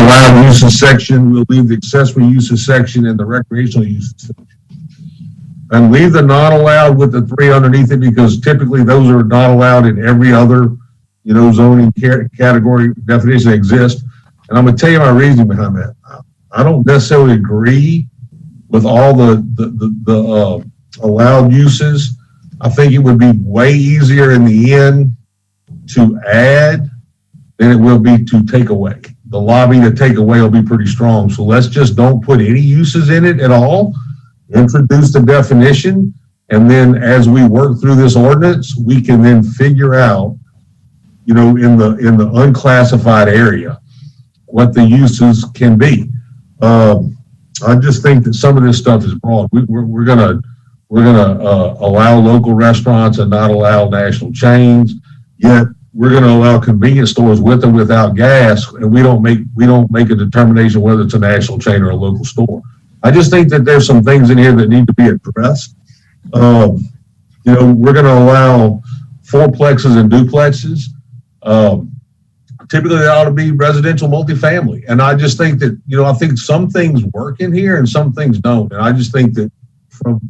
allowed uses section, we'll leave the accessory uses section and the recreational uses section. And leave the not allowed with the 3 underneath it, because typically those are not allowed in every other, zoning category definition that exists. And I'm going to tell you my reasoning behind that. I don't necessarily agree with all the allowed uses. I think it would be way easier in the end to add than it will be to take away. The lobby to take away will be pretty strong. So let's just don't put any uses in it at all. Introduce the definition, and then as we work through this ordinance, we can then figure out, in the unclassified area, what the uses can be. I just think that some of this stuff is broad. We're gonna allow local restaurants and not allow national chains. Yet we're gonna allow convenience stores with or without gas, and we don't make a determination whether it's a national chain or a local store. I just think that there's some things in here that need to be addressed. We're going to allow fourplexes and duplexes. Typically, they ought to be residential multifamily. And I just think that, I think some things work in here and some things don't. And I just think that from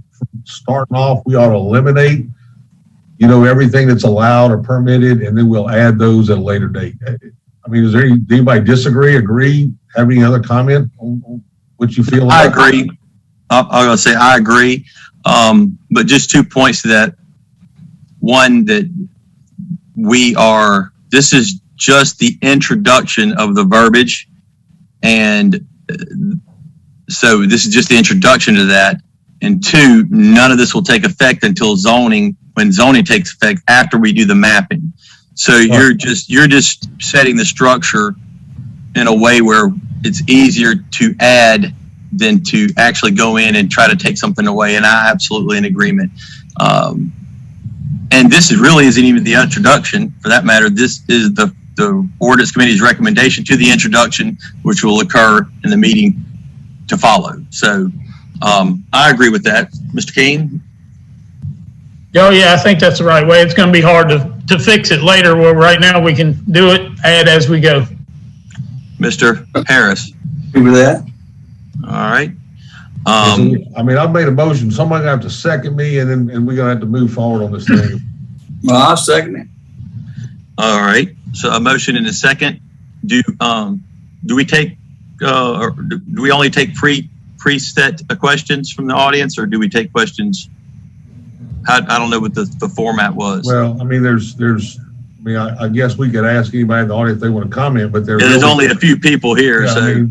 starting off, we ought to eliminate, everything that's allowed or permitted, and then we'll add those at a later date. I mean, anybody disagree, agree, have any other comment on what you feel? I agree. I'm going to say I agree. But just 2 points to that. One, that this is just the introduction of the verbiage. And so this is just the introduction to that. And 2, none of this will take effect until when zoning takes effect after we do the mapping. So you're just setting the structure in a way where it's easier to add than to actually go in and try to take something away. And I absolutely in agreement. And this really isn't even the introduction, for that matter. This is the ordinance committee's recommendation to the introduction, which will occur in the meeting to follow. So I agree with that. Mr. Keene? Oh yeah, I think that's the right way. It's going to be hard to fix it later, where right now we can do it, add as we go. Mr. Harris? Agree with that. All right. I've made a motion. Somebody's gonna have to second me, and we're gonna have to move forward on this thing. Well, I'll second it. All right. So a motion and a second. Do we take or do we only take preset questions from the audience, or do we take questions? I don't know what the format was. Well, I mean, I guess we could ask anybody in the audience if they want to comment, but there's only a few people here. Yeah, so,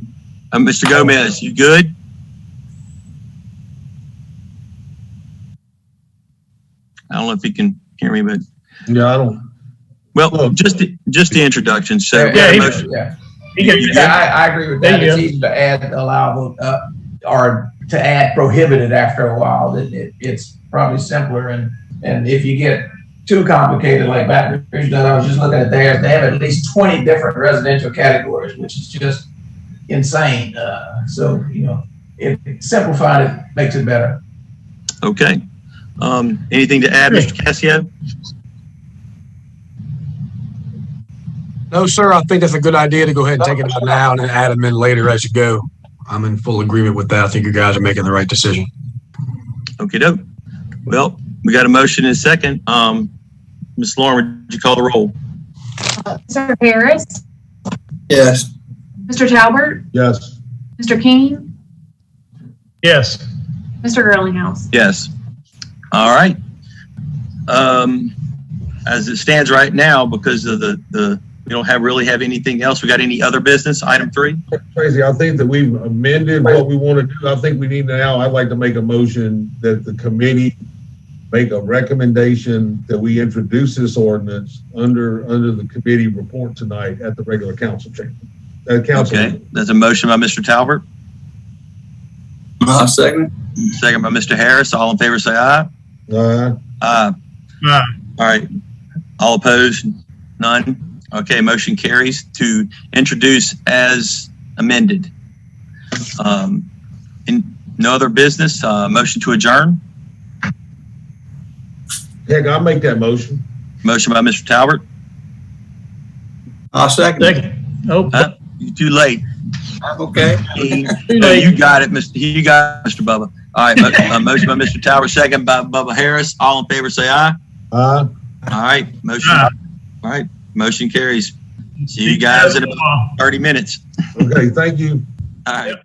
Mr. Gomez, you good? I don't know if you can hear me, but yeah, I don't. Well, look, just the introduction. So I agree with that. It's easy to add allowable or to add prohibited after a while. It's probably simpler, and if you get too complicated like Baton Rouge does, I was just looking at theirs. They have at least 20 different residential categories, which is just insane. So it simplified it makes it better. Okay. Anything to add, Mr. Cassio? No, sir. I think that's a good idea to go ahead and take it out now and then add them in later as you go. I'm in full agreement with that. I think you guys are making the right decision. Okay, doke. Well, we got a motion and a second. Ms. Lauren, would you call the roll? Mr. Harris? Yes. Mr. Talbert? Yes. Mr. Keene? Yes. Mr. Girlinghouse? Yes. All right. As it stands right now, because of we don't really have anything else. We got any other business? Item 3. Tracy, I think that we've amended what we want to do. I think we need now. I'd like to make a motion that the committee make a recommendation that we introduce this ordinance under the committee report tonight at the regular council chamber. Okay, that's a motion by Mr. Talbert. Second. Second by Mr. Harris. All in favor say aye. Aye. Aye. All right. All opposed? None. Okay, motion carries to introduce as amended. No other business. Motion to adjourn. Heck, I'll make that motion. Motion by Mr. Talbert. I'll second. Oh, you're too late. Okay. No, you got it, You got it, Mr. Bubba. All right, motion by Mr. Tower, second by Bubba Harris. All in favor, say aye. Uh, All right, motion carries. See you guys in about 30 minutes. okay, thank you. All right.